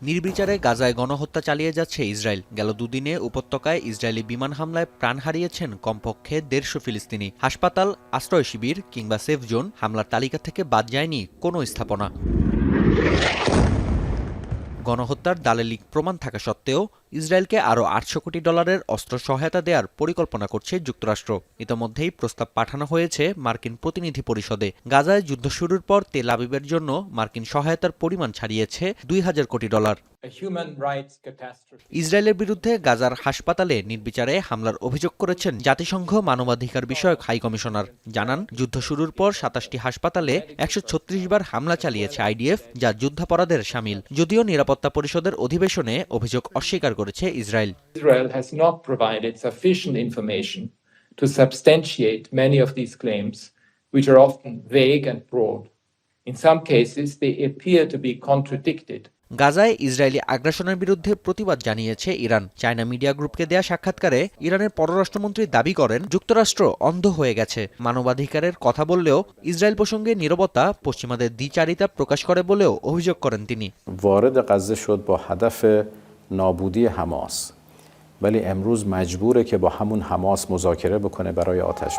নির্বিচারে গাজায় গণহত্যা চালিয়ে যাচ্ছে ইসরায়েল। গেল দুদিনে উপত্যকায় ইসরায়েলি বিমান হামলায় প্রাণ হারিয়েছেন কমপক্ষে ১৫০ ফিলিস্তিনি। হাসপাতাল, আশ্রয় শিবির কিংবা সেফ জোন হামলার তালিকা থেকে বাদ যায়নি কোনো স্থাপনা। গণহত্যার দালালিক প্রমাণ থাকা সত্ত্বেও ইসরায়েলকে আরও $৮০০ কোটি অস্ত্র সহায়তা দেওয়ার পরিকল্পনা করছে যুক্তরাষ্ট্র। ইতোমধ্যেই প্রস্তাব পাঠানো হয়েছে মার্কিন প্রতিনিধি পরিষদে। গাজায় যুদ্ধ শুরুর পর তেল আবিবের জন্য মার্কিন সহায়তার পরিমাণ ছাড়িয়েছে $২০০০ কোটি। ইসরায়েলের বিরুদ্ধে গাজার হাসপাতালে নির্বিচারে হামলার অভিযোগ করেছেন জাতিসংঘ মানবাধিকার বিষয়ক হাই কমিশনার। জানান, যুদ্ধ শুরুর পর ২৭টি হাসপাতালে ১৩৬ বার হামলা চালিয়েছে আইডিএফ, যা যুদ্ধাপরাধের শামিল। যদিও নিরাপত্তা পরিষদের অধিবেশনে অভিযোগ অস্বীকার করেছে Israel. Israel has not provided sufficient information to substantiate many of these claims, which are often vague and broad. In some cases, they appear to be contradicted. গাজায় ইসরায়েলি আগ্রাসনের বিরুদ্ধে প্রতিবাদ জানিয়েছে ইরান। চায়না মিডিয়া গ্রুপকে দেয়া সাক্ষাৎকারে ইরানের পররাষ্ট্রমন্ত্রী দাবি করেন, যুক্তরাষ্ট্র অন্ধ হয়ে গেছে। মানবাধিকারের কথা বললেও ইসরায়েল প্রসঙ্গে নীরবতা পশ্চিমাদের দ্বিচারিতা প্রকাশ করে বলেও অভিযোগ করেন তিনি। وارد غزه شد با هدف نابودی حماس ولی امروز مجبوره که با همون حماس مذاکره بکنه برای آتش.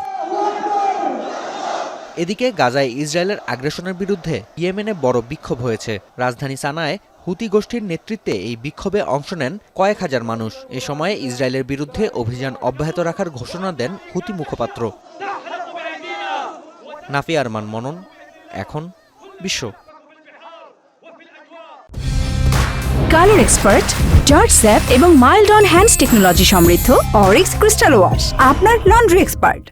এদিকে গাজায় ইসরায়েলের আগ্রাসনের বিরুদ্ধে ইয়েমেনে বড় বিক্ষোভ হয়েছে। রাজধানী সানায় হুতি গোষ্ঠীর নেতৃত্বে এই বিক্ষোভে অংশ নেন কয়েক হাজার মানুষ। এ সময় ইসরায়েলের বিরুদ্ধে অভিযান অব্যাহত রাখার ঘোষণা দেন হুতি মুখপাত্র। নাফিয়া আরমান মনন, এখন বিশ্ব। কালার এক্সপার্ট, জর্জ স্যাপ এবং মাইল্ড অন হ্যান্ডস টেকনোলজি সমৃদ্ধ অরিক্স ক্রিস্টাল ওয়াশ আপনার লন্ড্রি এক্সপার্ট।